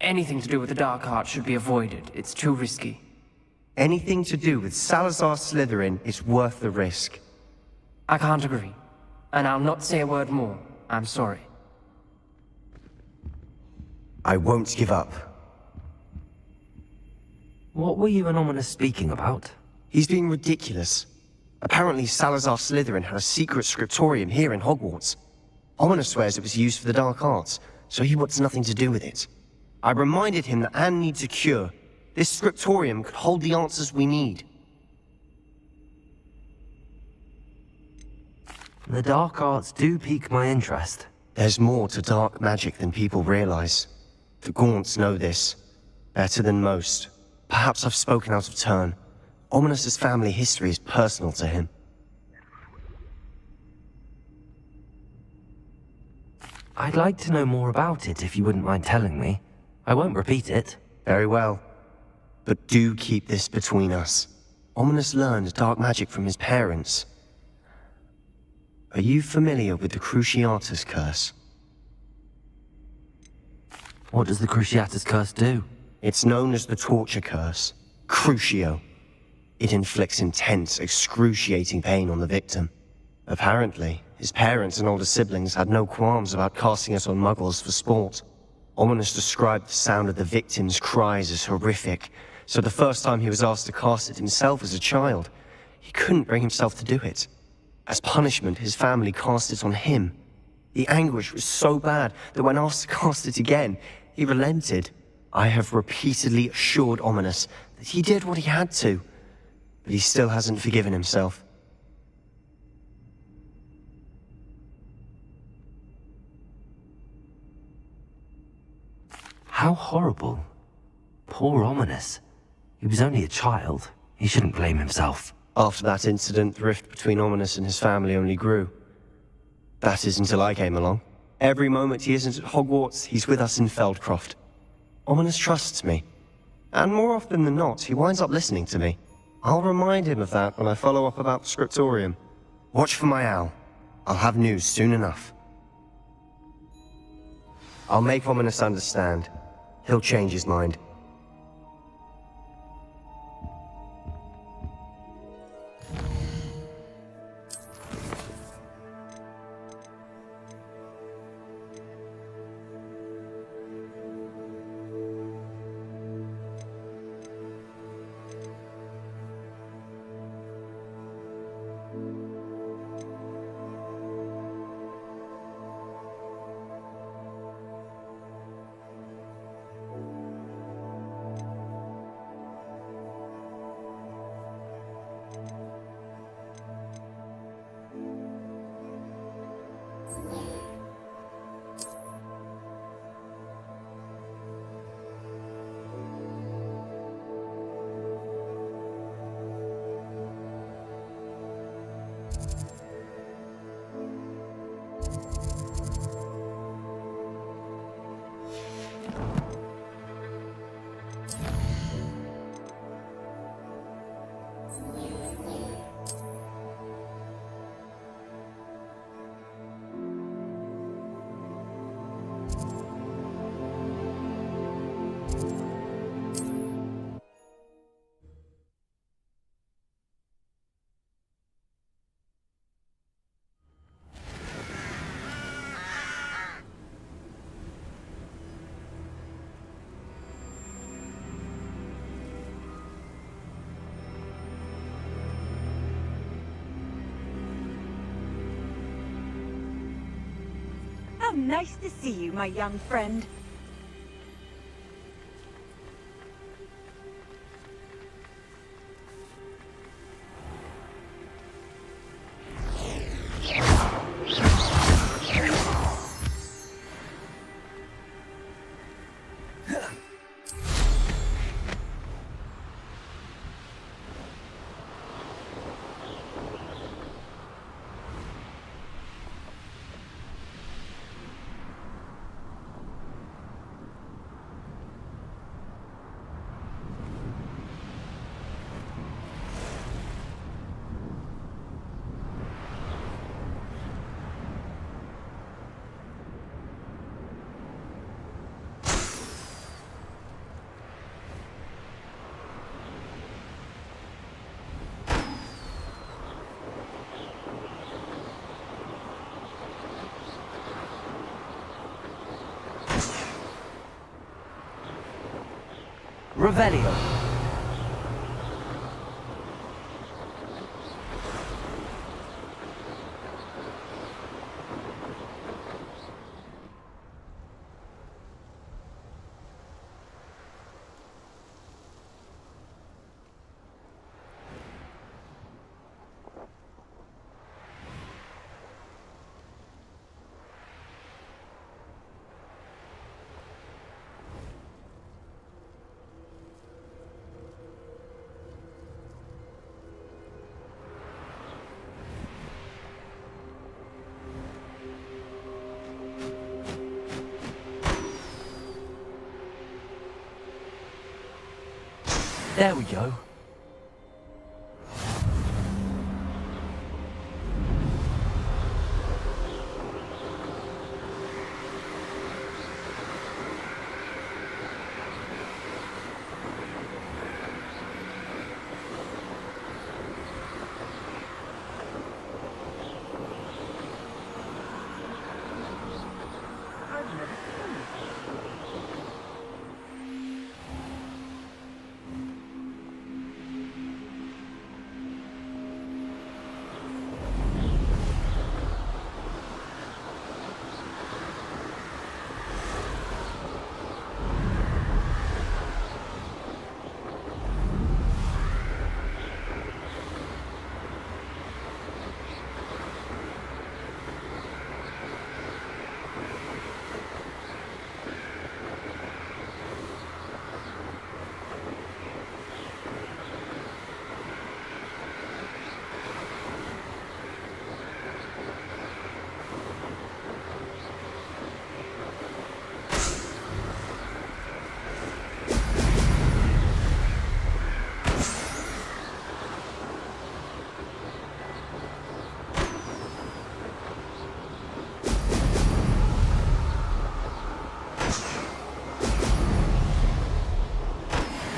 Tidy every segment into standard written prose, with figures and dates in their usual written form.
Anything to do with the Dark Arts should be avoided. It's too risky. Anything to do with Salazar Slytherin is worth the risk. I can't agree. And I'll not say a word more. I'm sorry. I won't give up. What were you and Ominous speaking about? He's being ridiculous. Apparently Salazar Slytherin had a secret scriptorium here in Hogwarts. Ominous swears it was used for the Dark Arts, so he wants nothing to do with it. I reminded him that Anne needs a cure. This scriptorium could hold the answers we need. The Dark Arts do pique my interest. There's more to dark magic than people realize. The Gaunts know this. Better than most. Perhaps I've spoken out of turn. Ominous's family history is personal to him. I'd like to know more about it if you wouldn't mind telling me. I won't repeat it. Very well. But do keep this between us. Ominous learned dark magic from his parents. Are you familiar with the Cruciatus Curse? What does the Cruciatus Curse do? It's known as the Torture Curse. Crucio. It inflicts intense, excruciating pain on the victim. Apparently, his parents and older siblings had no qualms about casting it on muggles for sport. Ominous described the sound of the victim's cries as horrific, so the first time he was asked to cast it himself as a child, he couldn't bring himself to do it. As punishment, his family cast it on him. The anguish was so bad that when asked to cast it again, he relented. I have repeatedly assured Ominous that he did what he had to, but he still hasn't forgiven himself. How horrible. Poor Ominous. He was only a child. He shouldn't blame himself. After that incident, the rift between Ominous and his family only grew. That is until I came along. Every moment he isn't at Hogwarts, he's with us in Feldcroft. Ominous trusts me. And more often than not, he winds up listening to me. I'll remind him of that when I follow up about the scriptorium. Watch for my owl. I'll have news soon enough. I'll make Ominous understand. He'll change his mind. How nice to see you, my young friend. Revelio. There we go.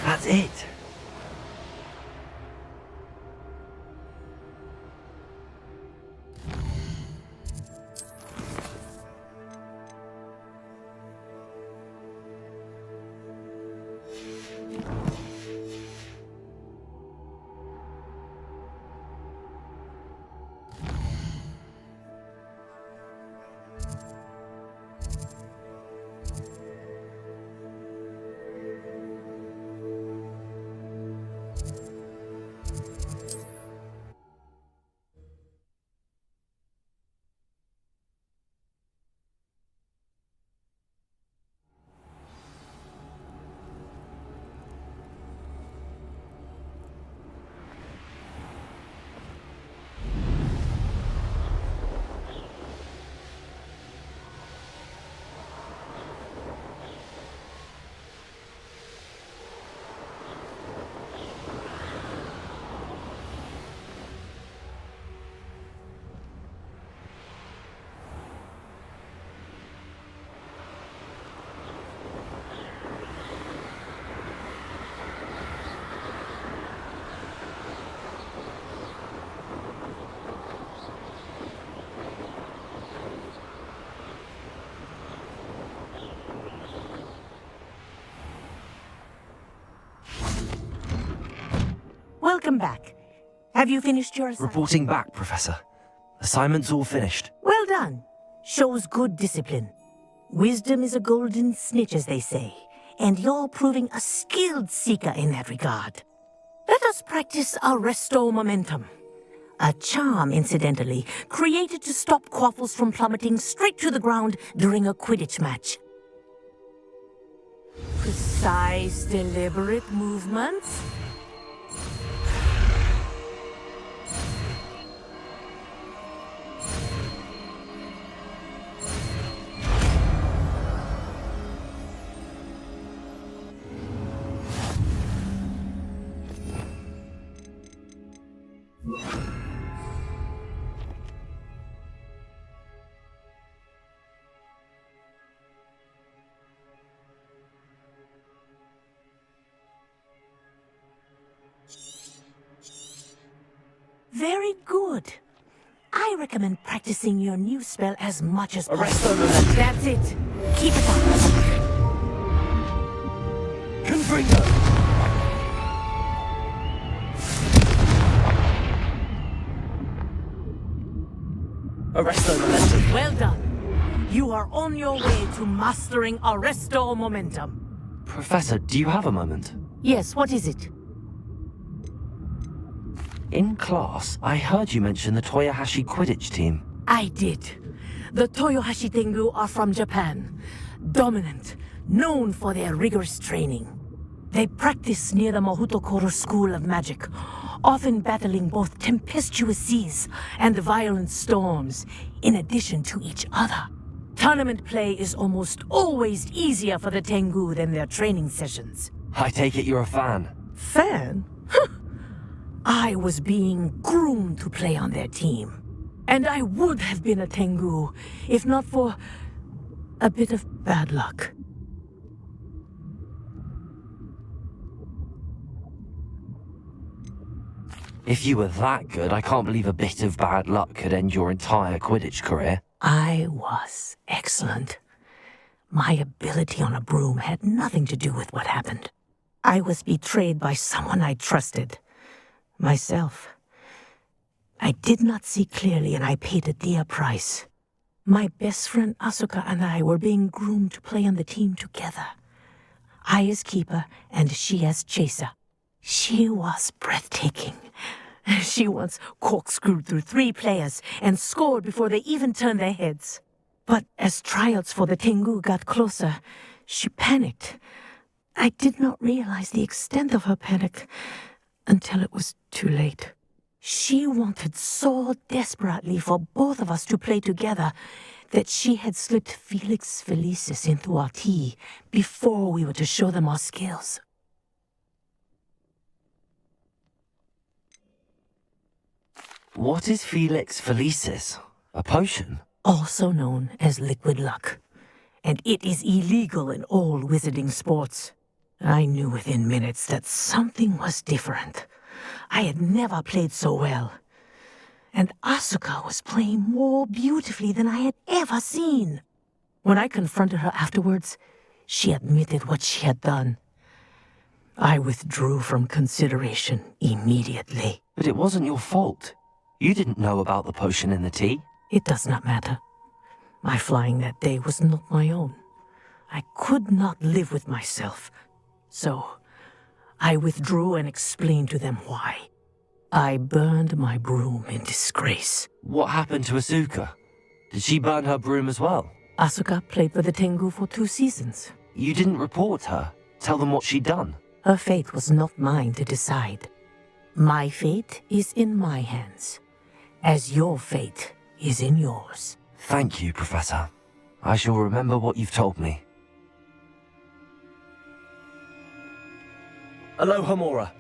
That's it. Welcome back. Have you finished your assignment? Reporting back, Professor. Assignment's all finished. Well done. Shows good discipline. Wisdom is a golden snitch, as they say, and you're proving a skilled seeker in that regard. Let us practice Arresto Momentum. A charm, incidentally, created to stop quaffles from plummeting straight to the ground during a Quidditch match. Precise, deliberate movements. Very good. I recommend practicing your new spell as much as possible. That's it. Keep it up. Confringo! Arresto momentum. Well done. You are on your way to mastering Arresto Momentum. Professor, do you have a moment? Yes, what is it? In class, I heard you mention the Toyohashi Quidditch team. I did. The Toyohashi Tengu are from Japan. Dominant, known for their rigorous training. They practice near the Mahutokoro School of Magic, often battling both tempestuous seas and violent storms, in addition to each other. Tournament play is almost always easier for the Tengu than their training sessions. I take it you're a fan. Fan? I was being groomed to play on their team. And I would have been a Tengu, if not for a bit of bad luck. If you were that good, I can't believe a bit of bad luck could end your entire Quidditch career. I was excellent. My ability on a broom had nothing to do with what happened. I was betrayed by someone I trusted. Myself. I did not see clearly and I paid a dear price. My best friend Asuka and I were being groomed to play on the team together. I as keeper and she as chaser. She was breathtaking. She once corkscrewed through 3 players and scored before they even turned their heads. But as tryouts for the Tengu got closer, she panicked. I did not realize the extent of her panic until it was too late. She wanted so desperately for both of us to play together that she had slipped Felix Felicis into our tea before we were to show them our skills. What is Felix Felicis? A potion? Also known as liquid luck. And it is illegal in all wizarding sports. I knew within minutes that something was different. I had never played so well. And Asuka was playing more beautifully than I had ever seen. When I confronted her afterwards, she admitted what she had done. I withdrew from consideration immediately. But it wasn't your fault. You didn't know about the potion in the tea. It does not matter. My flying that day was not my own. I could not live with myself. So, I withdrew and explained to them why. I burned my broom in disgrace. What happened to Asuka? Did she burn her broom as well? Asuka played for the Tengu for 2 seasons. You didn't report her? Tell them what she'd done? Her fate was not mine to decide. My fate is in my hands, as your fate is in yours. Thank you, Professor. I shall remember what you've told me. Aloha, Mora.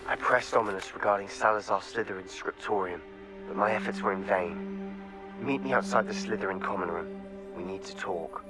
I pressed Ominous regarding Salazar Slytherin's scriptorium, but my efforts were in vain. Meet me outside the Slytherin common room. We need to talk.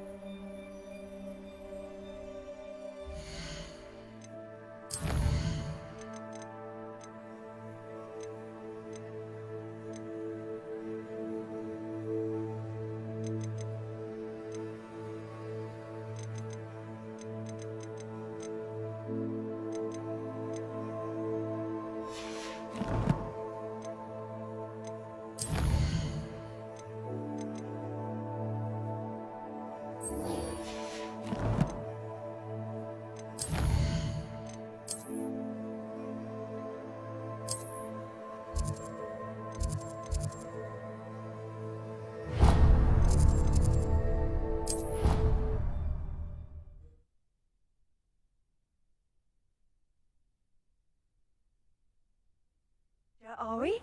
Are we?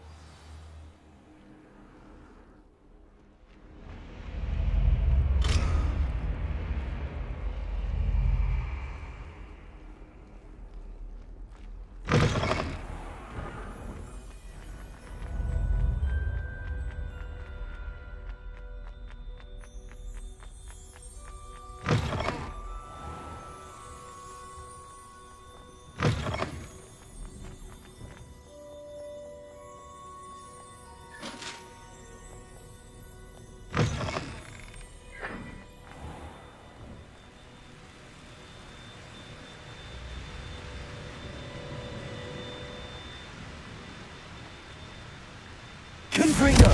Confringo!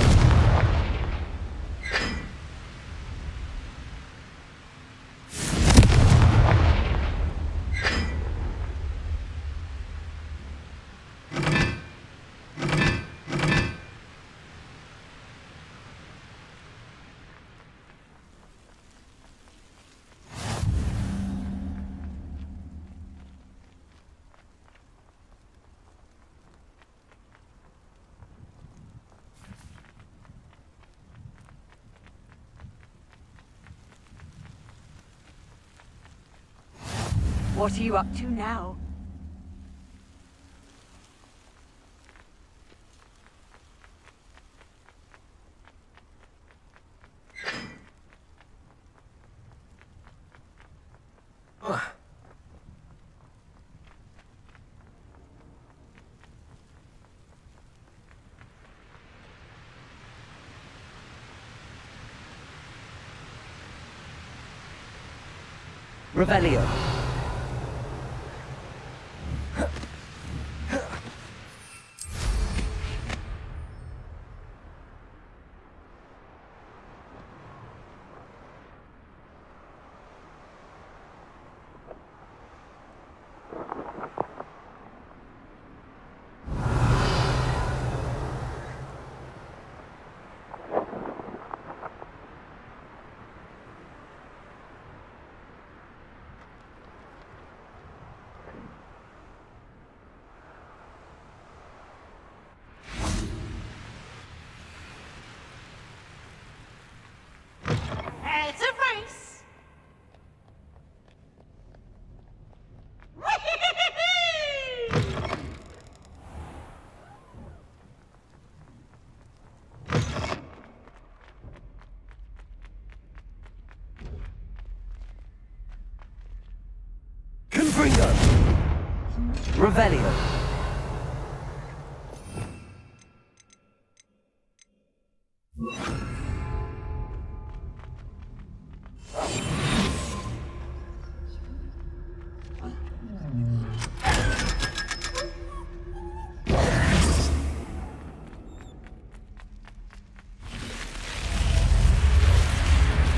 What are you up to now? Revelio. It's a race. Confringo! Revelio.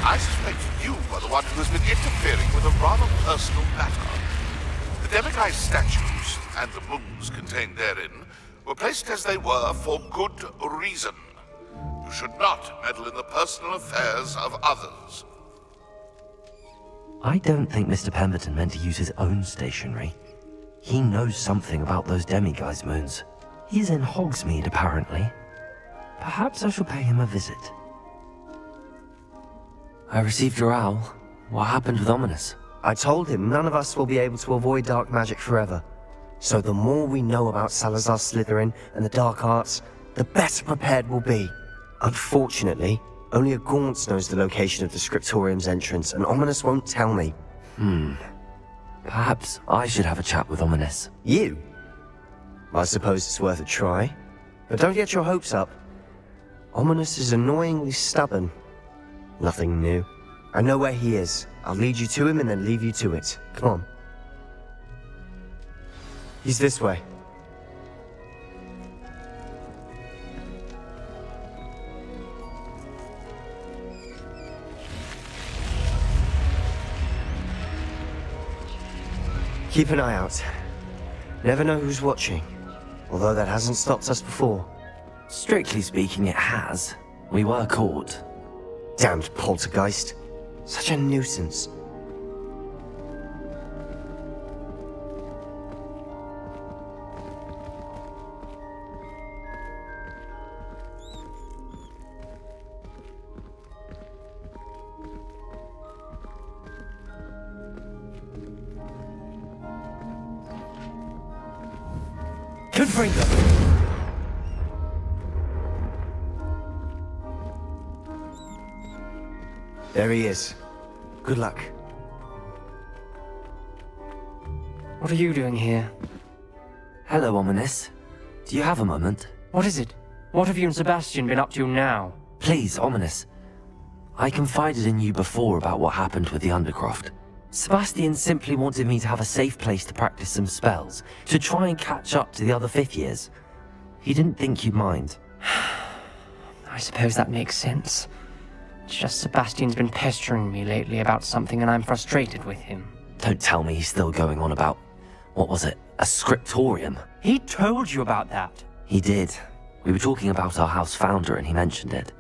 I suspect you are the one who has been interfering with a rather personal matter. The demiguise statues and the moons contained therein were placed as they were for good reason. You should not meddle in the personal affairs of others. I don't think Mr. Pemberton meant to use his own stationery. He knows something about those demiguise moons. He's in Hogsmeade, apparently. Perhaps I shall pay him a visit. I received your owl. What happened with Ominous? I told him none of us will be able to avoid dark magic forever. So the more we know about Salazar Slytherin and the dark arts, the better prepared we'll be. Unfortunately, only a Gaunt's knows the location of the Scriptorium's entrance, and Ominous won't tell me. Perhaps I should have a chat with Ominous. You? I suppose it's worth a try. But don't get your hopes up. Ominous is annoyingly stubborn. Nothing new. I know where he is. I'll lead you to him and then leave you to it. Come on. He's this way. Keep an eye out. Never know who's watching. Although that hasn't stopped us before. Strictly speaking, it has. We were caught. Damned poltergeist. Such a nuisance. Confringo! There he is. Good luck. What are you doing here? Hello, Ominous. Do you have a moment? What is it? What have you and Sebastian been up to now? Please, Ominous. I confided in you before about what happened with the Undercroft. Sebastian simply wanted me to have a safe place to practice some spells, to try and catch up to the other fifth years. He didn't think you'd mind. I suppose that makes sense. It's just Sebastian's been pestering me lately about something and I'm frustrated with him. Don't tell me he's still going on about, what was it, a scriptorium? He told you about that. He did. We were talking about our house founder and he mentioned it.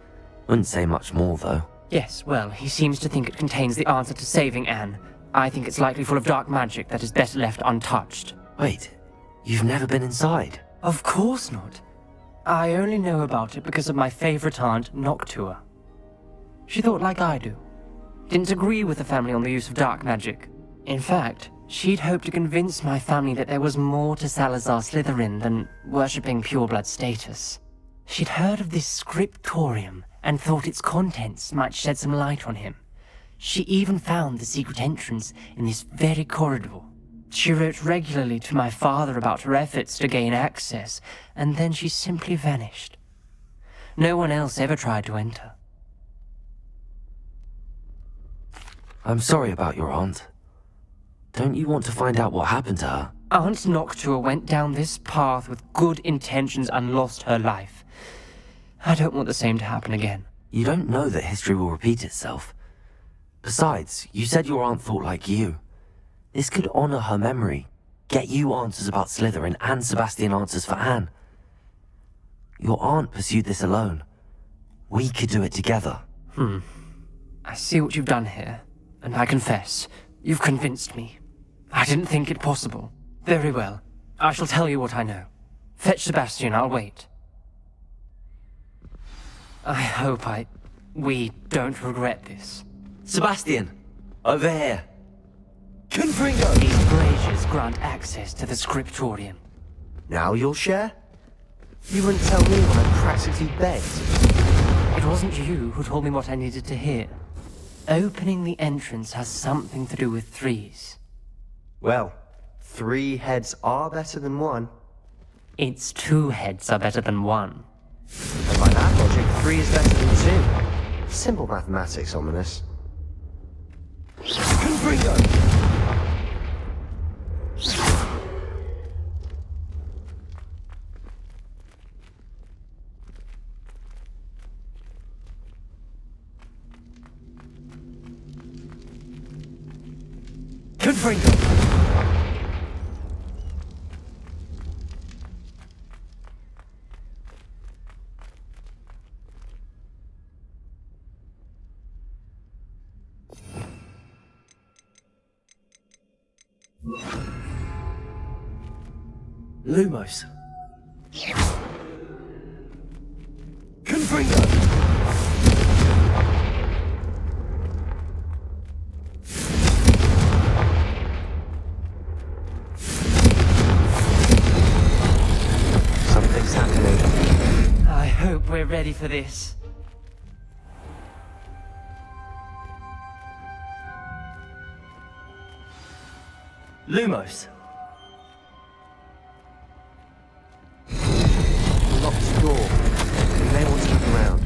Wouldn't say much more though. Yes, well, he seems to think it contains the answer to saving Anne. I think it's likely full of dark magic that is better left untouched. Wait, you've never been inside? Of course not. I only know about it because of my favorite aunt, Noctua. She thought like I do. Didn't agree with the family on the use of dark magic. In fact, she'd hoped to convince my family that there was more to Salazar Slytherin than worshipping pureblood status. She'd heard of this scriptorium and thought its contents might shed some light on him. She even found the secret entrance in this very corridor. She wrote regularly to my father about her efforts to gain access, and then she simply vanished. No one else ever tried to enter. I'm sorry about your aunt. Don't you want to find out what happened to her? Aunt Noctua went down this path with good intentions and lost her life. I don't want the same to happen again. You don't know that history will repeat itself. Besides, you said your aunt thought like you. This could honor her memory, get you answers about Slytherin and Sebastian answers for Anne. Your aunt pursued this alone. We could do it together. I see what you've done here, and I confess, you've convinced me. I didn't think it possible. Very well. I shall tell you what I know. Fetch Sebastian, I'll wait. I hope we don't regret this. Sebastian! Over here! Confringo! These braziers grant access to the scriptorium. Now you'll share? You wouldn't tell me when I practically begged. It wasn't you who told me what I needed to hear. Opening the entrance has something to do with threes. Well, 3 heads are better than 1. Its 2 heads are better than 1. And by that logic, 3 is better than 2. Simple mathematics, Ominous. Confringo! Confringo! Lumos. Confringo! Something's happening. I hope we're ready for this. Lumos. Locked door. You may want to look around.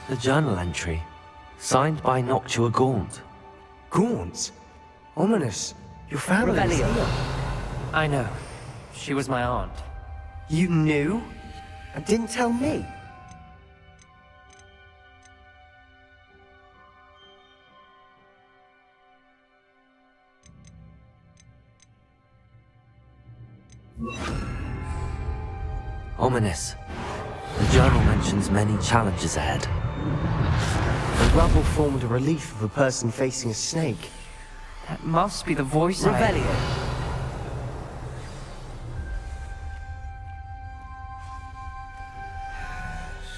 The journal entry, signed by Noctua Gaunt. Gaunt? Ominous. Your family is here. I know. She was my aunt. You knew? And didn't tell me? Ominous. The journal mentions many challenges ahead. The rubble formed a relief of a person facing a snake. That must be the voice Revelio.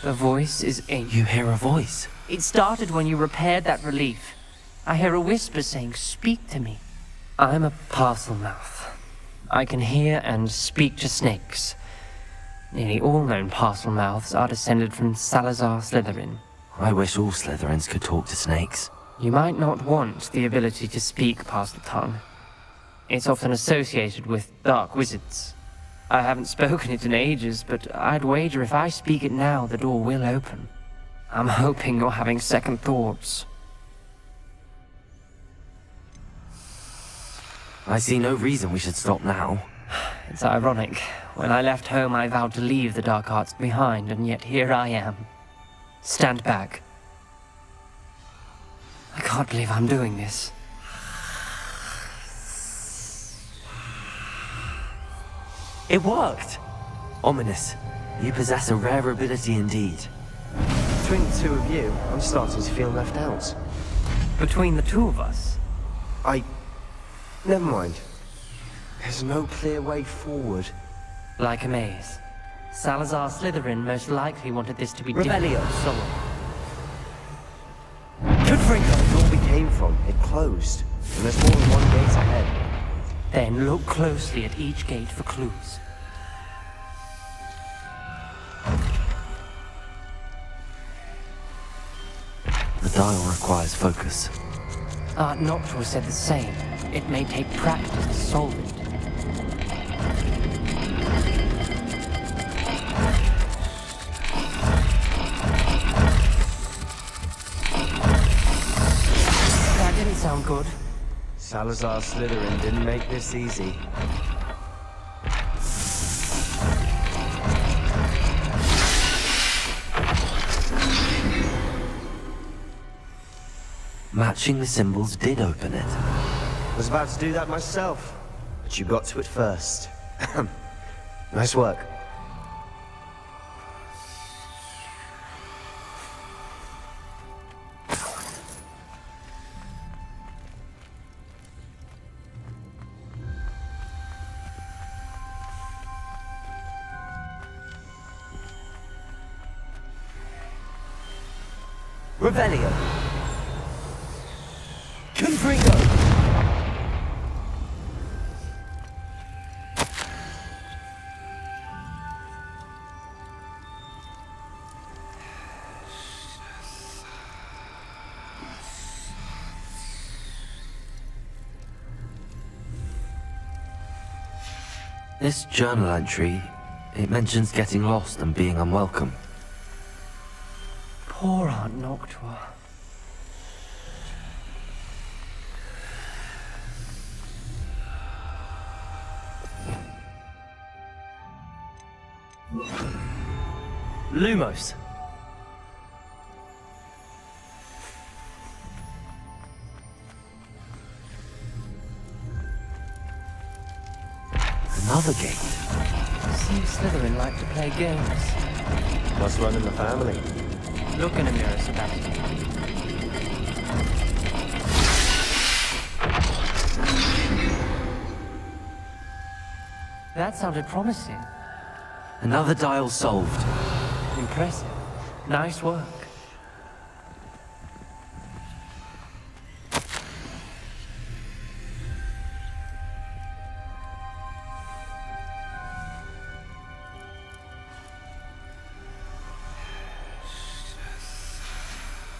The voice is ancient. You hear a voice. It started when you repaired that relief. I hear a whisper saying, "Speak to me." I'm a parcel mouth. I can hear and speak to snakes. Nearly all known parcel mouths are descended from Salazar Slytherin. I wish all Slytherins could talk to snakes. You might not want the ability to speak past the tongue. It's often associated with dark wizards. I haven't spoken it in ages, but I'd wager if I speak it now, the door will open. I'm hoping you're having second thoughts. I see no reason we should stop now. It's ironic. When I left home, I vowed to leave the dark arts behind, and yet here I am. Stand back. I can't believe I'm doing this. It worked! Ominous. You possess a rare ability indeed. Between the two of you, I'm starting to feel left out. Between the two of us, Never mind. There's no clear way forward. like a maze. Salazar Slytherin most likely wanted this to be Revelio. difficult. Good Fringo! The door we came from, it closed. And there's more than one gate ahead. Then look closely at each gate for clues. The dial requires focus. Art Noctua said the same. It may take practice to solve it. That didn't sound good. Salazar Slytherin didn't make this easy. Matching the symbols did open it. I was about to do that myself, but you got to it first. Nice work. Revelio! Confringo! This journal entry, it mentions getting lost and being unwelcome. Poor Aunt Noctua. Lumos! Another gate. Seems Slytherin like to play games. Must run in the family. Look in a mirror, Sebastian. That sounded promising. Another dial solved. Impressive. Nice work.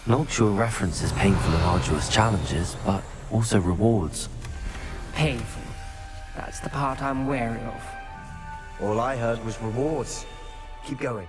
Noctua references painful and arduous challenges, but also rewards. Painful. That's the part I'm wary of. All I heard was rewards. Keep going.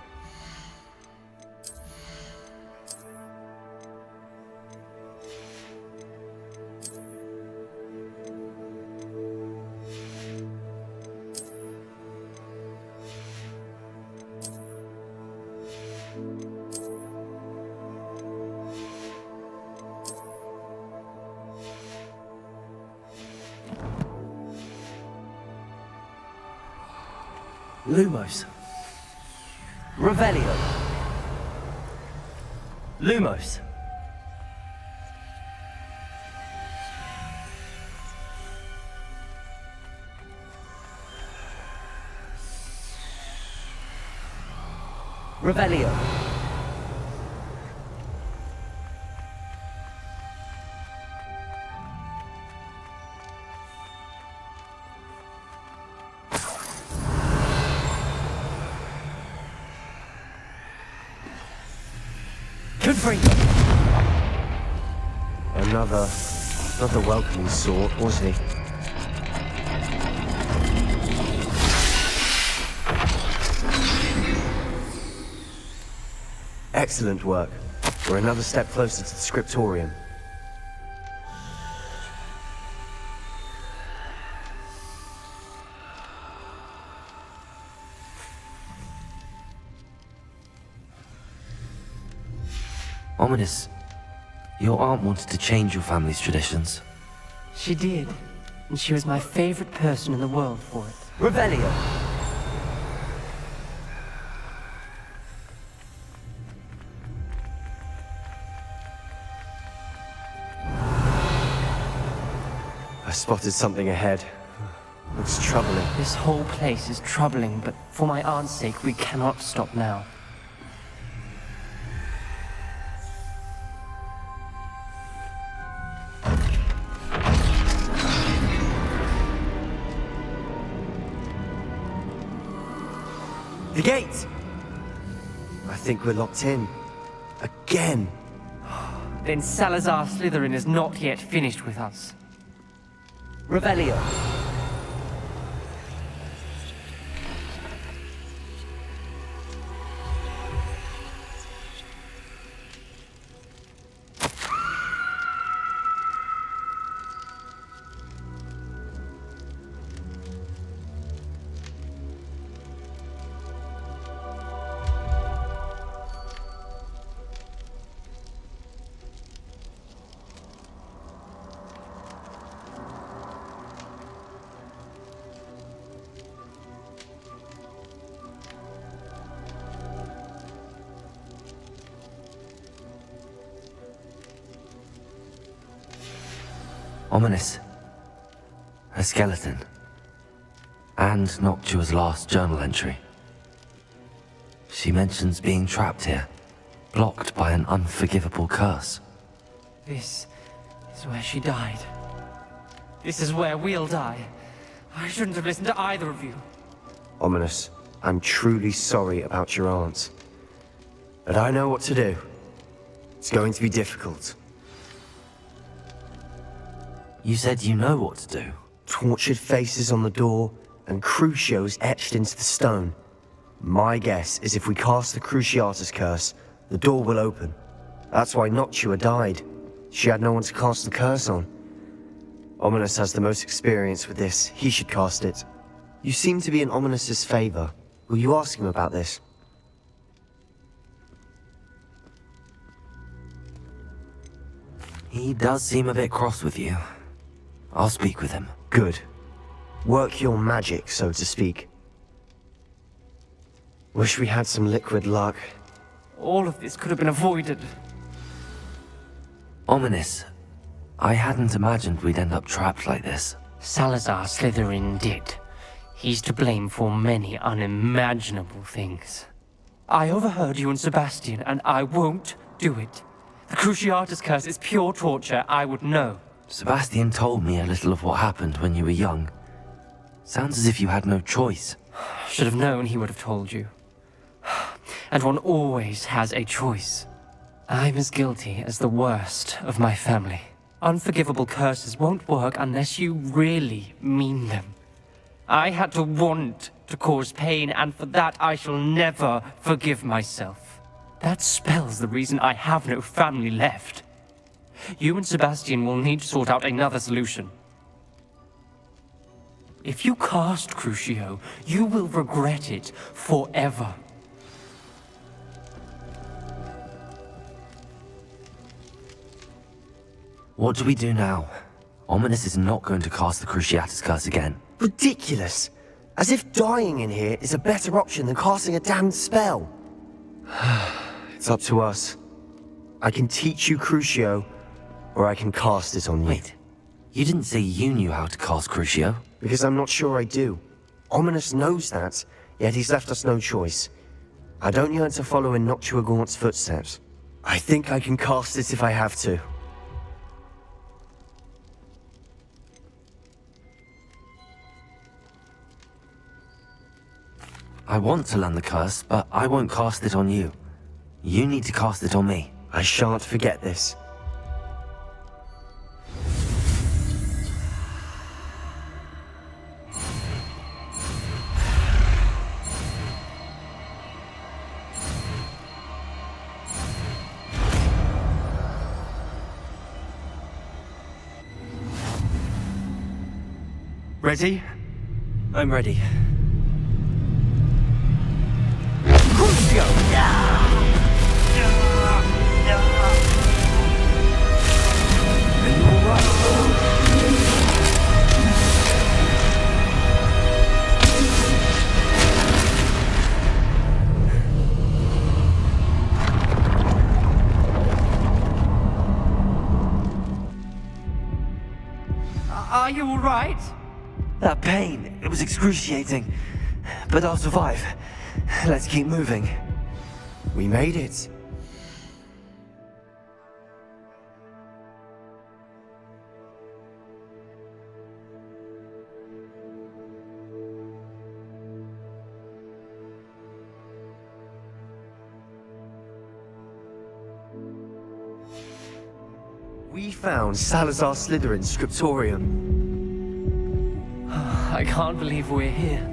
Lumos. Revelio. Lumos. Revelio. Good for you. Another welcoming sort, was he? Excellent work. We're another step closer to the scriptorium. Ominous, your aunt wanted to change your family's traditions. She did. And she was my favorite person in the world for it. Revelio! I spotted something ahead. Looks troubling. This whole place is troubling, but for my aunt's sake, we cannot stop now. The gate! I think we're locked in. Again! Then Salazar Slytherin is not yet finished with us. Revelio! Ominous. A skeleton. And Noctua's last journal entry. She mentions being trapped here, blocked by an unforgivable curse. This is where she died. This is where we'll die. I shouldn't have listened to either of you. Ominous, I'm truly sorry about your aunt. But I know what to do. It's going to be difficult. You said you know what to do. Tortured faces on the door, and Crucios etched into the stone. My guess is if we cast the Cruciatus curse, the door will open. That's why Noctua died. She had no one to cast the curse on. Ominous has the most experience with this. He should cast it. You seem to be in Ominous's favor. Will you ask him about this? He does seem a bit cross with you. I'll speak with him. Good. Work your magic, so to speak. Wish we had some liquid luck. All of this could have been avoided. Ominous. I hadn't imagined we'd end up trapped like this. Salazar Slytherin did. He's to blame for many unimaginable things. I overheard you and Sebastian, and I won't do it. The Cruciatus curse is pure torture, I would know. Sebastian told me a little of what happened when you were young. Sounds as if you had no choice. Should have known he would have told you. And one always has a choice. I'm as guilty as the worst of my family. Unforgivable curses won't work unless you really mean them. I had to want to cause pain, and for that I shall never forgive myself. That spells the reason I have no family left. You and Sebastian will need to sort out another solution. If you cast Crucio, you will regret it forever. What do we do now? Ominous is not going to cast the Cruciatus curse again. Ridiculous! As if dying in here is a better option than casting a damned spell. It's up to us. I can teach you Crucio, or I can cast it on you. Wait, you didn't say you knew how to cast Crucio? Because I'm not sure I do. Ominous knows that, yet he's left us no choice. I don't yearn to follow in Noctua Gaunt's footsteps. I think I can cast it if I have to. I want to learn the curse, but I won't cast it on you. You need to cast it on me. I shan't forget this. Ready? I'm ready. Are you alright? That pain, it was excruciating. But I'll survive. Let's keep moving. We made it. We found Salazar Slytherin's scriptorium. I can't believe we're here.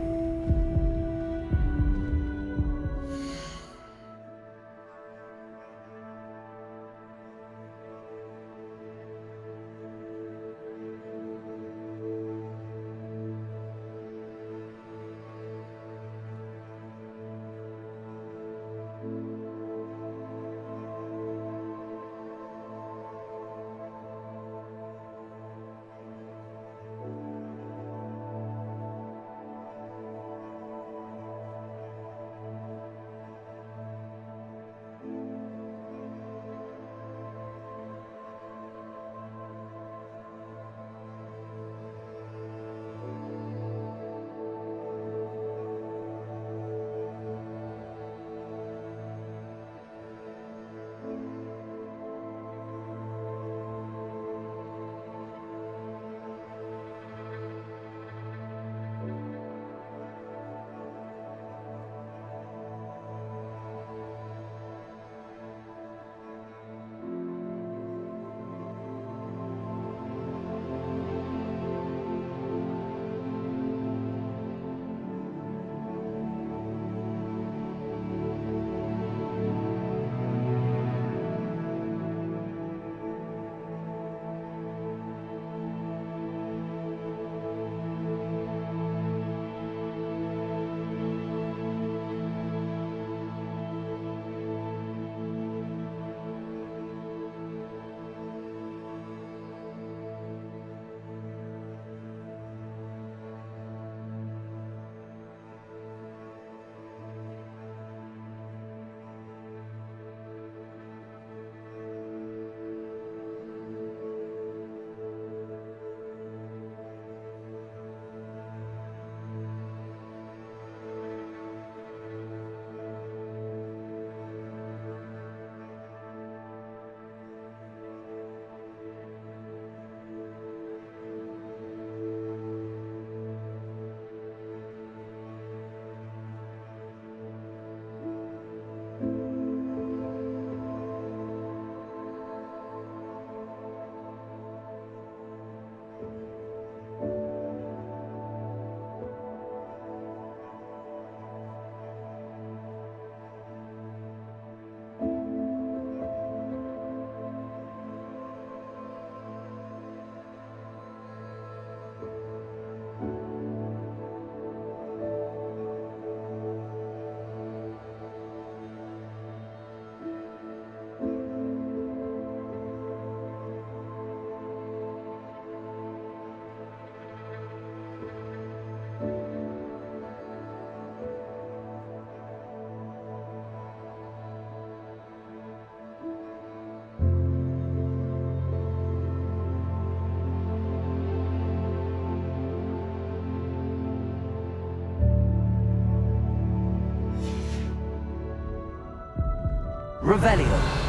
Revelio.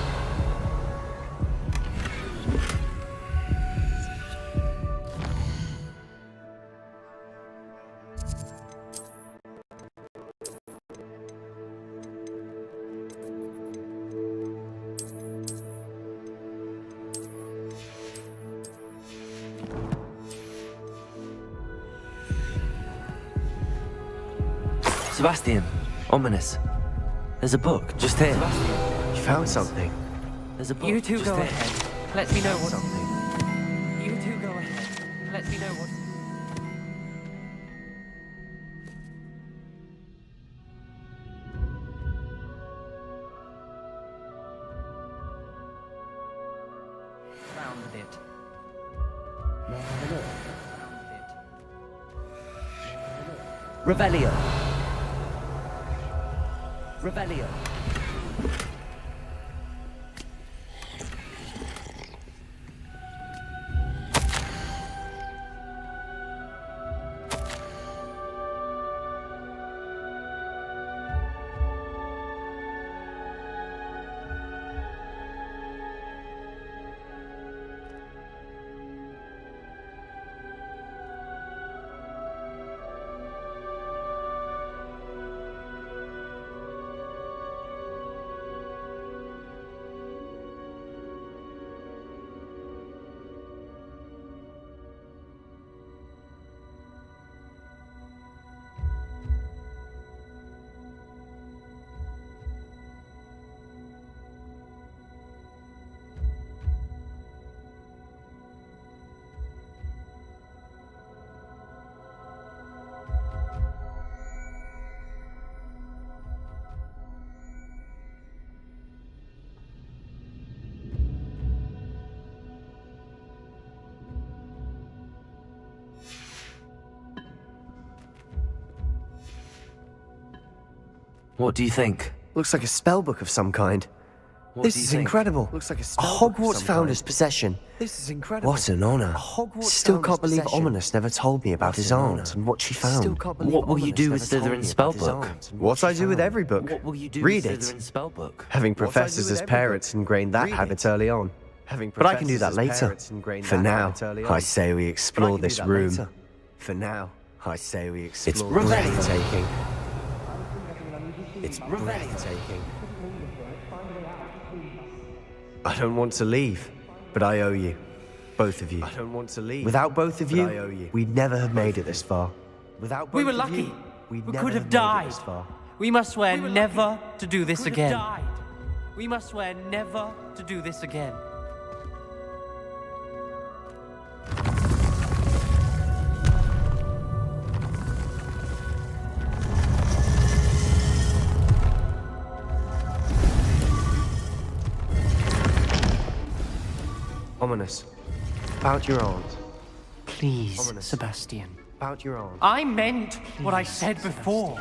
Sebastian, ominous. There's a book just here. You found something. There's a book You two just go here. ahead. Let me know what... Something. You two go ahead. Let me know what... Found it. Revelio. Revelio. What do you think? Looks like a spellbook of some kind. What This do you is think? incredible. Looks like a A spellbook of Hogwarts some founder's kind. possession. This is incredible. What an honor. A Hogwarts Still founder's can't believe possession. Ominous never told me about What his an aunt honor. and what she Still found. can't believe What will you Ominous do never with told Slytherin's me about his spellbook? aunt and What she I do with found. every book. What will you do Read with it. Slytherin's spellbook? Having What I do professors with as every parents book. ingrained that Read habit it. early on. But I can do that later. For now, I say we explore this room. For now, I say we explore. It's breathtaking. It's breathtaking. I don't want to leave, but I owe you. Both of you. I don't want to leave. Without both of you, I owe you. we'd never have made it this far. Without both We were of lucky. you, We we'd never could have made it died. this far. We must swear were never lucky. to do this Could have again. died. We must swear never to do this again. Ominous. About your aunt. Please, Ominous. Sebastian. About your aunt. I meant what I said before.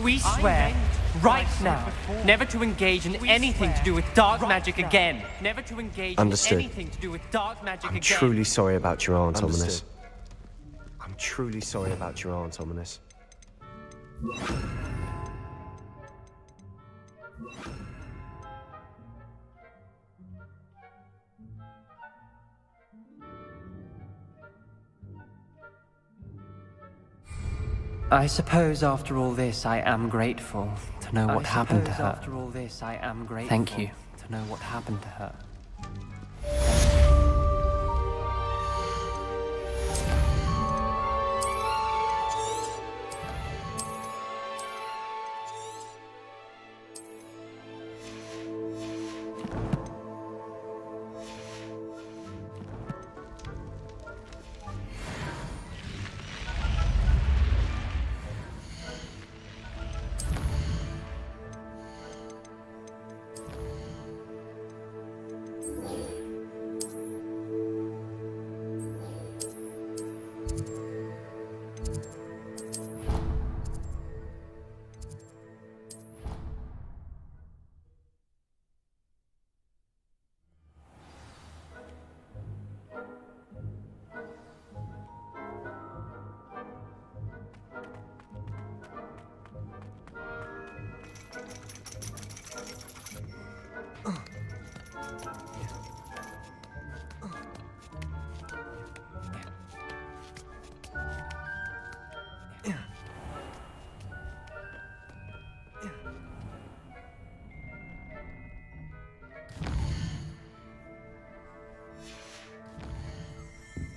We swear, right now, never to engage in anything to do with dark magic again. Never to engage Understood. in anything to do with dark magic I'm again. truly sorry about your aunt, Ominous. Understood. I'm truly sorry about your aunt, Ominous. I suppose after all this, I am grateful to know what happened to her. After all this, I am grateful. Thank you. To know what happened to her.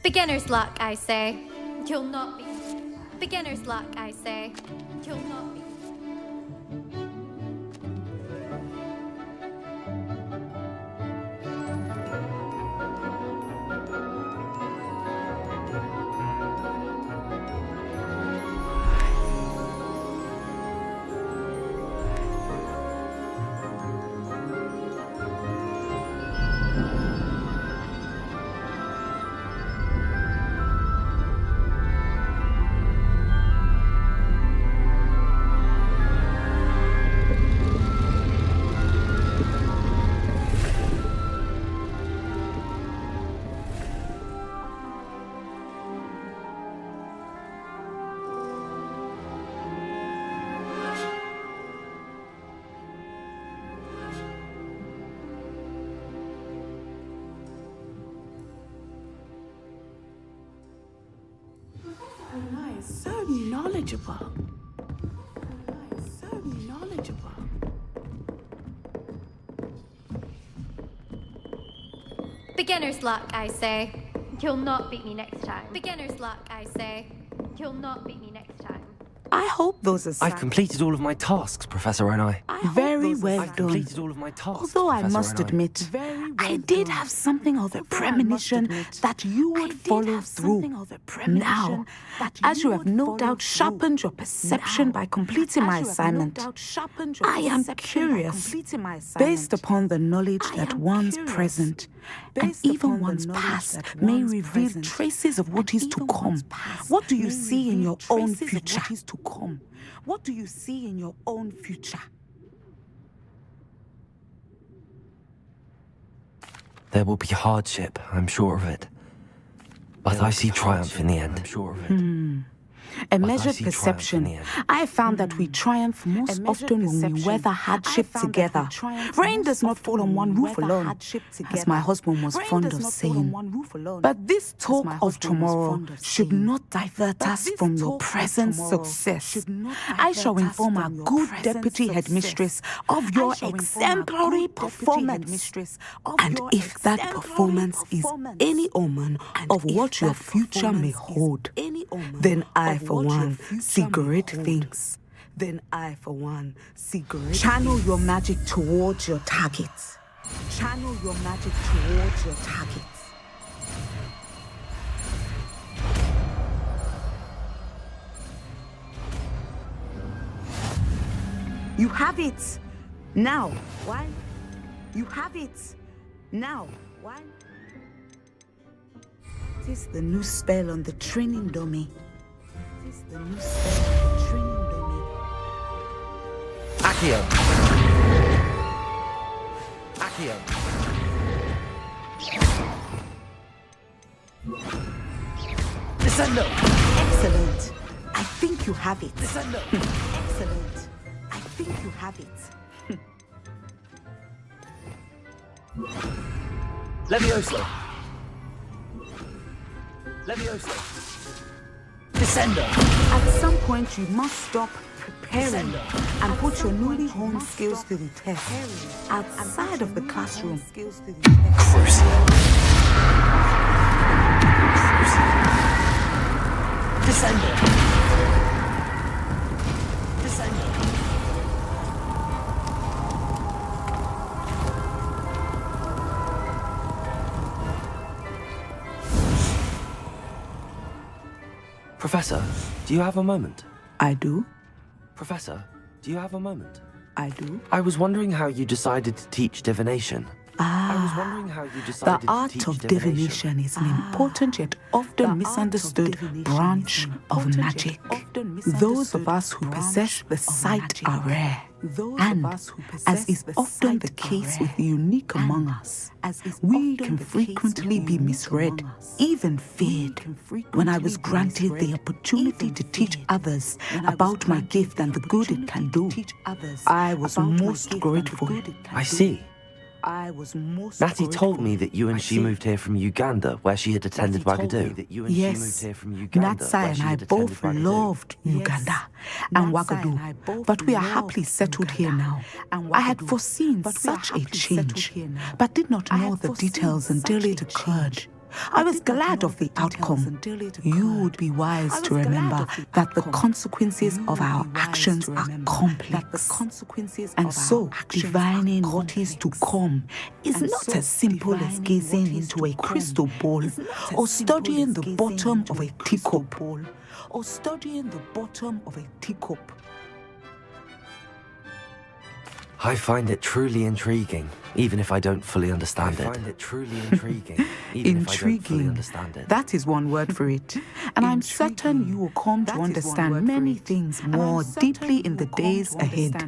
Beginner's luck, I say. You'll not be. Beginner's luck, I say. You'll not be. So knowledgeable. So knowledgeable. Beginner's luck, I say. You'll not beat me next time. Beginner's luck, I say. You'll not beat me next time. I hope those are I've completed all of my tasks, Professor Onai. very well I've done. completed all of my tasks. Although I Professor must Onai. admit, I did have something of a premonition that you would follow through. Now, as you have no doubt sharpened your perception by completing my assignment, I am curious, based upon the knowledge that one's present and even one's past may reveal traces of what is to come. What do you see in your own future? What do you see in your own future? There will be hardship, I'm sure of it. But I see triumph in the end. I'm sure of it. A measured perception. I found that we triumph most often when we weather hardship together. Rain does not fall on one roof alone, as my husband was fond of saying. But this talk of tomorrow should not divert us from your present success. I shall inform our good deputy headmistress of your exemplary performance. And if that performance is any omen of what your future may hold, then I, for one, see great things. Channel your magic towards your targets. Channel your magic towards your targets. You have it. Now. Why? You have it. Now. Why? It is the new spell on the training dummy. The new spell on the training dummy. Accio! Accio! Descendo! Excellent. I think you have it. Descendo! Excellent. I think you have it. Levioso! Levioso! Descendo! At some point, you must stop preparing and put your newly honed skills to the test outside of the classroom. Crucial! Descendo! Descendo! Professor, do you have a moment? I do. Professor, do you have a moment? I do. I was wondering how you decided to teach divination. I was wondering how you decided The to art teach of divination is an important yet often misunderstood branch of magic. Those of us who possess the sight are rare. And, as is often the case with the unique among us, we can frequently be misread, even feared. When I was granted the opportunity to teach others about my gift and the good it can do, I was most grateful. I see. Natty told me that you and she moved here from Uganda, where she had attended Wagadu. Yes, Natsai and I both loved Uganda and Wagadu, but we are happily settled here now. I had foreseen such a change, but did not know the details until it occurred. I was glad of the outcome. You would be wise to remember that the consequences of our actions are complex. And so, divining what is to come is not as simple as gazing into a crystal ball or studying the bottom of a teacup. I find it truly intriguing, even if I don't fully understand it. I find it truly intriguing, even if I don't fully understand it. That is one word for it. And I'm certain you will come to understand many things more deeply in the days ahead.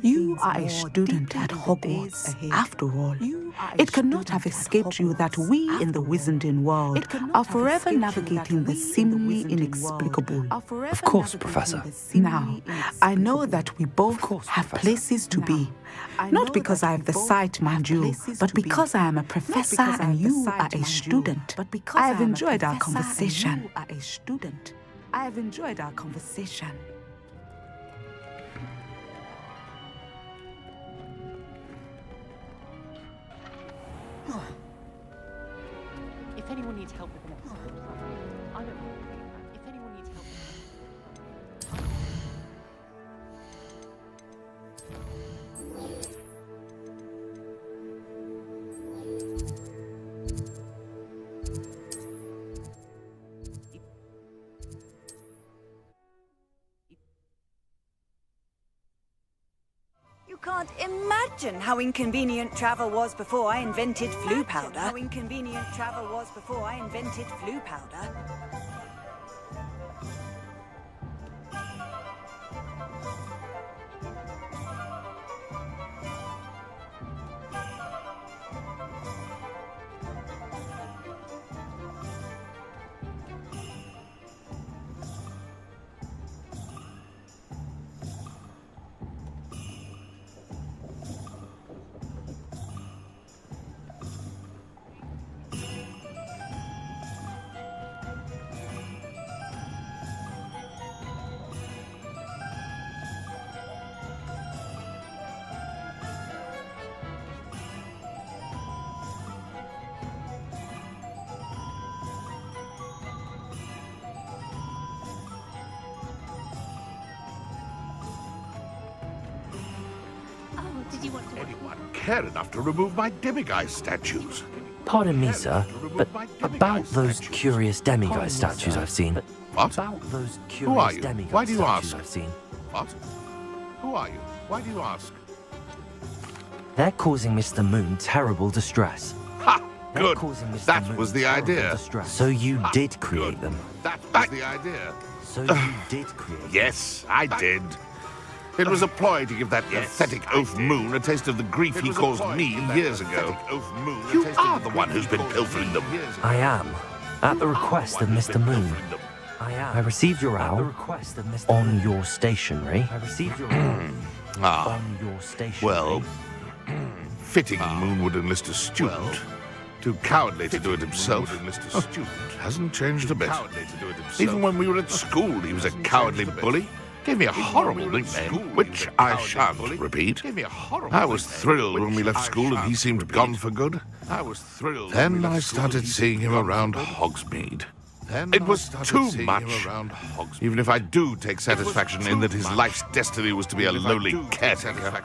You are a student at Hogwarts, after all. It cannot have escaped you that we in the Wizarding world are forever navigating the seemingly inexplicable. Of course, Professor. Now, I know that we both have places to be. Not because I have the sight, mind you, but because I am a professor and you are a student. I have enjoyed our conversation. I have enjoyed our conversation. If anyone needs help with an episode, I don't know. If anyone needs help You can't imagine how inconvenient travel was before I invented flu powder. How inconvenient travel was before I invented flu powder. Anyone care enough to remove my demiguise statues? Pardon me, sir, but about those curious demiguise statues I've seen. What? About those Who are curious you? demiguise Why do you statues ask? I've seen. What? Who are you? Why do you ask? They're causing Mr. Moon terrible distress. Ha! They're Good. causing Mr. That Moon was the terrible idea. distress. So you did create Good. them. That was the idea. So you did create them. Yes, I did. It was a ploy to give that pathetic oaf Moon a taste of the grief he caused me years ago. You are the one who's been pilfering them. I am, at the request of Mr. Moon. I received your owl on your stationery. I received your owl on your stationery. Well, fitting Moon would enlist a student. Too cowardly to do it himself. Hasn't changed a bit. Even when we were at school, he was a cowardly bully. Gave me a horrible nickname, which I shan't repeat. I was thrilled when we left school and he seemed gone for good. Then I started seeing him around Hogsmeade. It was too much. Even if I do take satisfaction in that his life's destiny was to be a lowly caretaker.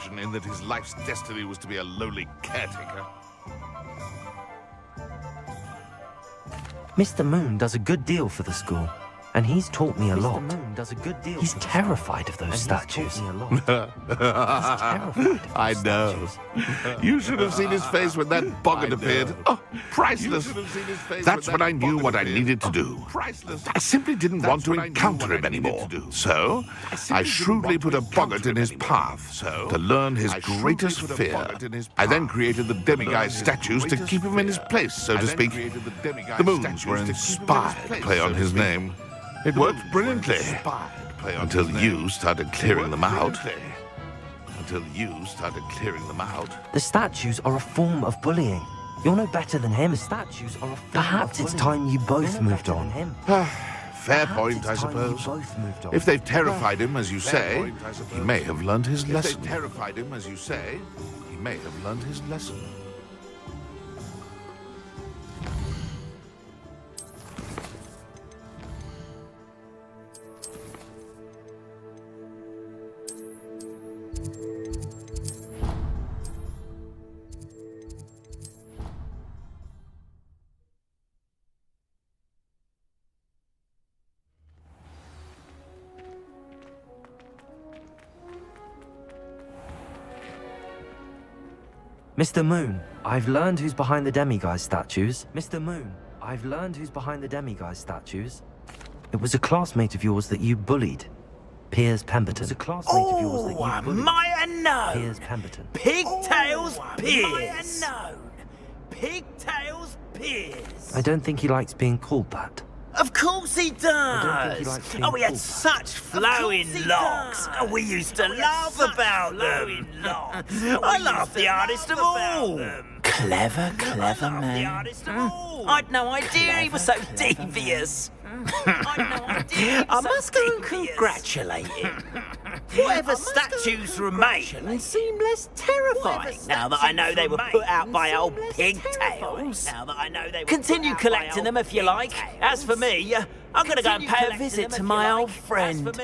Mr. Moon does a good deal for the school, and he's taught me a lot. He's terrified of those statues. I know. You should have seen his face when that boggart appeared. Oh, priceless. That's when I knew what I needed to do. I simply didn't want to encounter him anymore. So, I shrewdly put a boggart in his path to learn his greatest fear. I then created the demiguise statues to keep him in his place, so to speak. The moons were inspired to play on his name. It worked brilliantly. Until you started clearing them out. The statues are a form of bullying. You're no better than him. Perhaps it's time you both moved on. Fair point, I suppose. If they've terrified him, as you say, he may have learned his lesson. Mr. Moon, I've learned who's behind the demiguise statues. Mr. Moon, I've learned who's behind the demiguise statues. It was a classmate of yours that you bullied. Piers Pemberton. Might have known. Piers Pemberton. Pigtails Piers. Pigtails Piers. I don't think he likes being called that. Of course he does. Oh, he had such flowing locks. Oh, we used to laugh about them. I laughed the hardest of all. Clever man. I'd no idea he was so devious. I must go and congratulate him. Whatever statues remain seem less terrifying now that I know they were put out by old pigtails. Continue collecting them if you like. As for me, I'm gonna go and pay a visit to my old friend.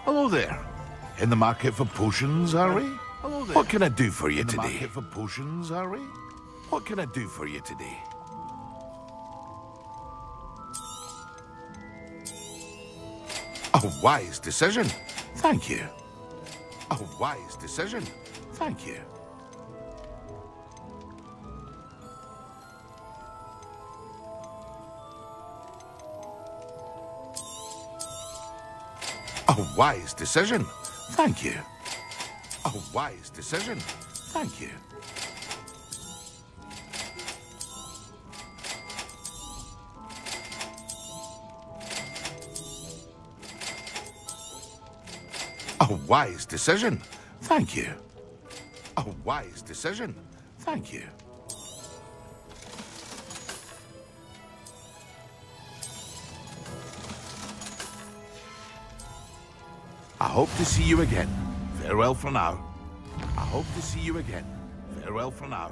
Hello there. In the market for potions, are we? Hello there. What can I do for you today? Market for potions, are we? What can I do for you today? A wise decision. Thank you. A wise decision. Thank you. A wise decision. Thank you. A wise decision. Thank you. A wise decision. Thank you. A wise decision. Thank you. I hope to see you again. Farewell for now. I hope to see you again. Farewell for now.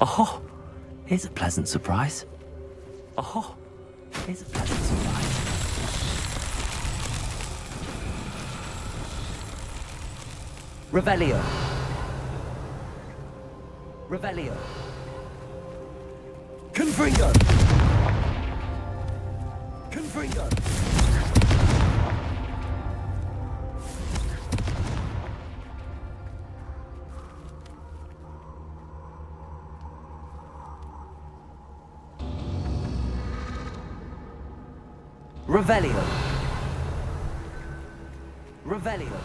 Oh, here's a pleasant surprise. Oh, here's a pleasant surprise. Revelio. Revelio. Confringo. Confringo. Revelio. Revelio.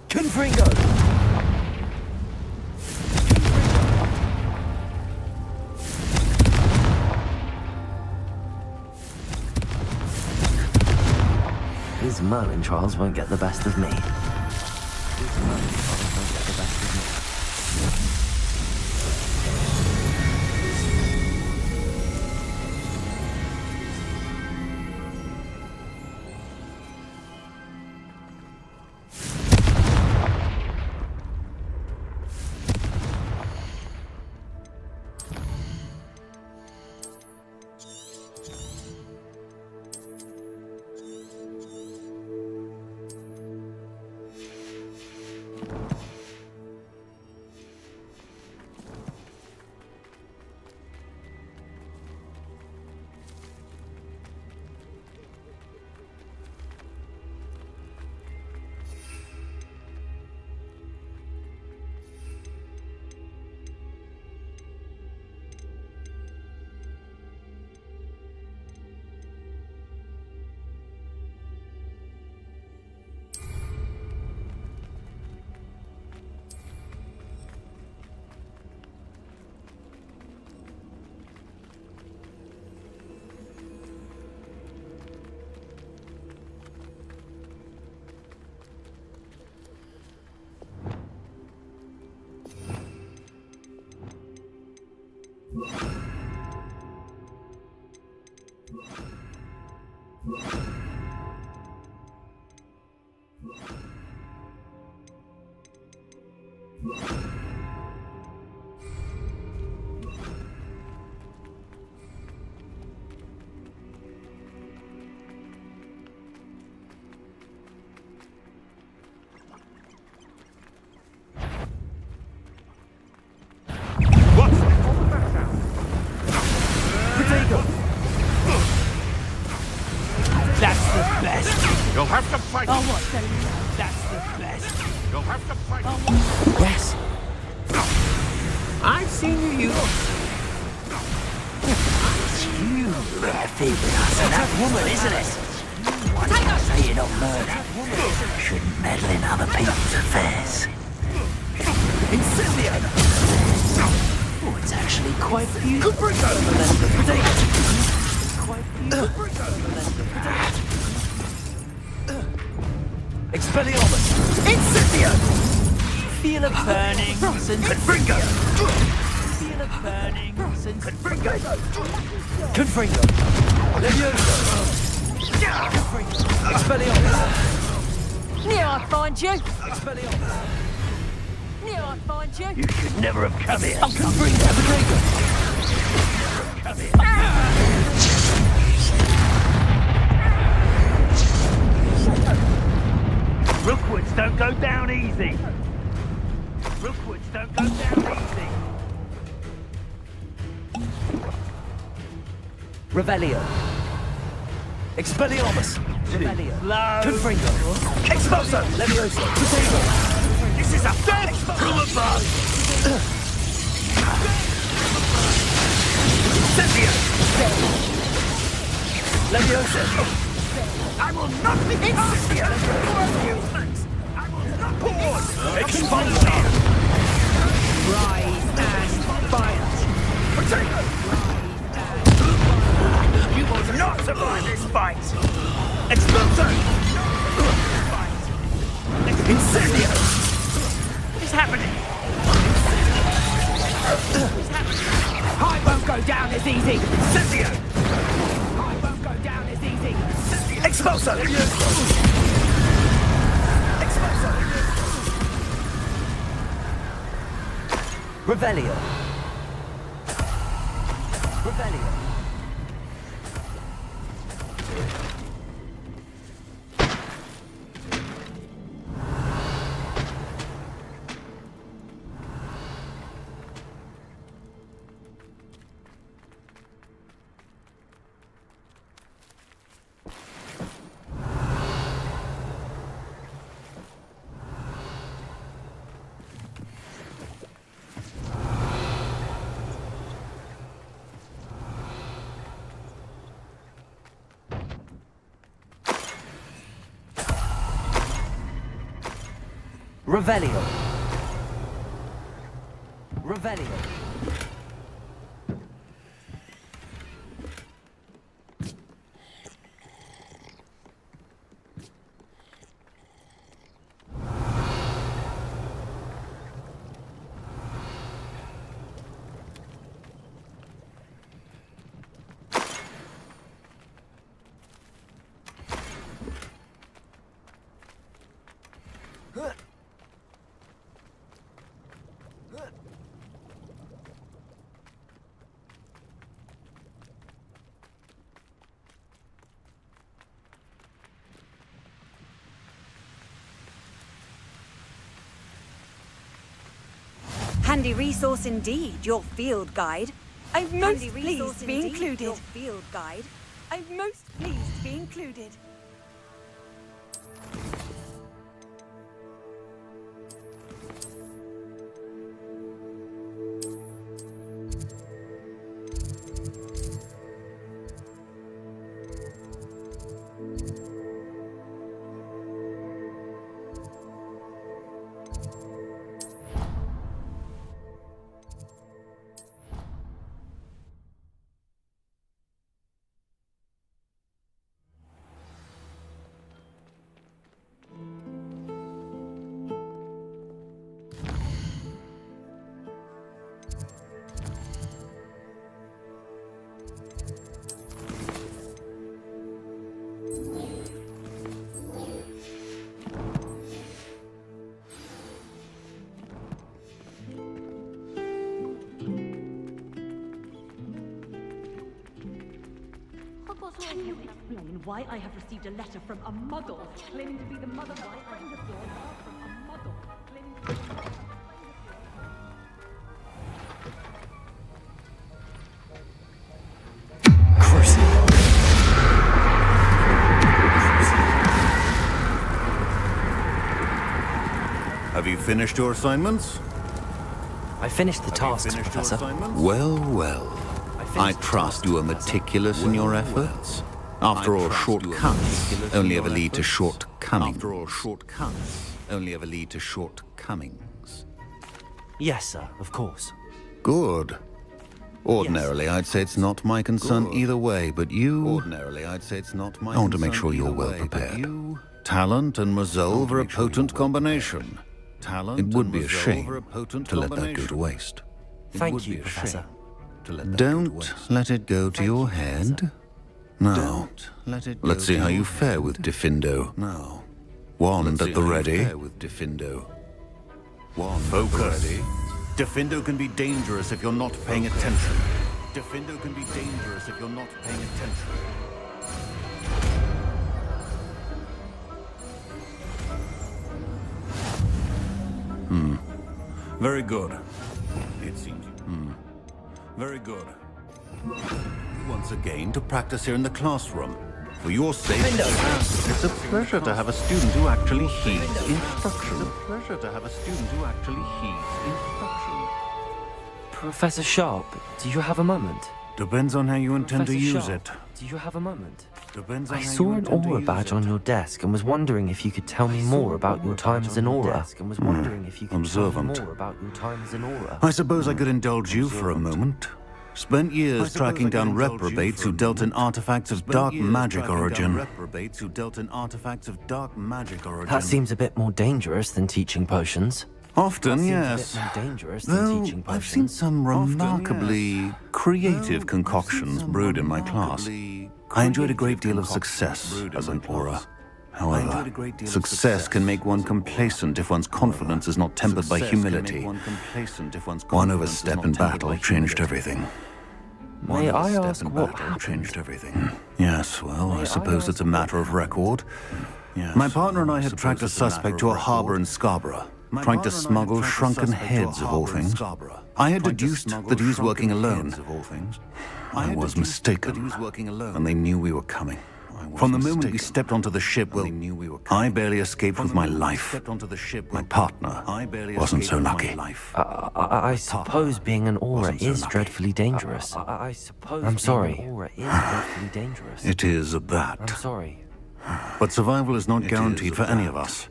Confringo. These Merlin trials won't get the best of me. These Merlin trials won't get the best of me. You'll have to fight. Oh, what? That's the best. You'll have to fight. Oh, what? Yes. I've seen you use. It's you that are favoring us and that woman, isn't it? What are you saying on murder? Shouldn't meddle in other people's affairs. Incendio! Oh, it's actually quite beautiful. Quite beautiful. Expelliarmus! Incendio! Feel a burning since... Confringo! Feel a burning since... Confringo! Confringo! Levioso! Confringo! Expelliarmus! Knew I'd find you. Expelliarmus! Knew I'd find you. You should never have come here. Confringo! Come here. Rookwoods don't go down easy. Rookwoods don't go down easy. Revelio! Expelliarmus! Revelio! Low. Confringo! Expulso! Levioso! Potato! This is a death from above. Incendio! Levioso! I will not be incendio! For amusements! I will not pause! Expulso! Rise and fight. Potato! You will not survive this fight! Expulso! Incendio! What is happening? Revelio. Revelio. Revelio. Revelio. Handy resource indeed, your field guide. I'm most pleased to be included. Your field guide. I'm most pleased to be included. Can you explain why I have received a letter from a muggle claiming to be the mother of my friend of yours from a muggle claiming to be the mother of Have you finished your assignments? I finished the task, Professor. Well, well. I trust you are meticulous in your efforts. After all, shortcuts only ever lead to shortcomings. Yes, sir, of course. Good. Ordinarily, I'd say it's not my concern either way, but you... I want to make sure you're well prepared. Talent and resolve are a potent combination. It would be a shame to let that go to waste. Thank you, Professor. Don't let it go to your head. Now, let's see how you fare with Diffindo. Wand at the ready. Focus. Diffindo can be dangerous if you're not paying attention. Very good. It seems. Very good. Once again, to practice here in the classroom. For your sake, it's a pleasure to have a student who actually heeds instruction. Professor Sharp, do you have a moment? Depends on how you intend to use it. Do you have a moment? I saw an aura badge on your desk and was wondering if you could tell me more about your time as an aura. Observant. I suppose I could indulge you for a moment. Spent years tracking down reprobates who dealt in artifacts of dark magic origin. That seems a bit more dangerous than teaching potions. Often, yes. Though I've seen some remarkably creative concoctions brewed in my class. I enjoyed a great deal of success as an aura. However, success can make one complacent if one's confidence is not tempered by humility. One overstep in battle changed everything. May I ask what happened? Changed everything. Yes, well, I suppose it's a matter of record. My partner and I had tracked a suspect to a harbor in Scarborough, trying to smuggle shrunken heads of all things. I had deduced that he was working alone. I was mistaken, and they knew we were coming. From the moment we stepped onto the ship, well, I barely escaped with my life. My partner wasn't so lucky. I suppose being an aura is dreadfully dangerous. I'm sorry. It is at that. I'm sorry. But survival is not guaranteed for any of us.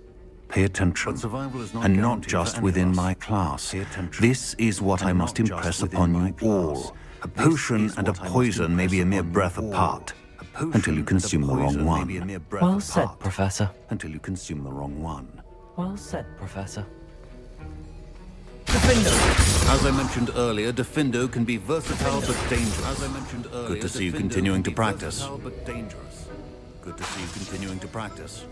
Pay attention, and not just within my class. This is what I must impress upon you all. A potion and a poison may be a mere breath apart, until you consume the wrong one. Well said, Professor. Until you consume the wrong one. Well said, Professor. Defindo! As I mentioned earlier, Defindo can be versatile but dangerous. Good to see you continuing to practice. Good to see you continuing to practice.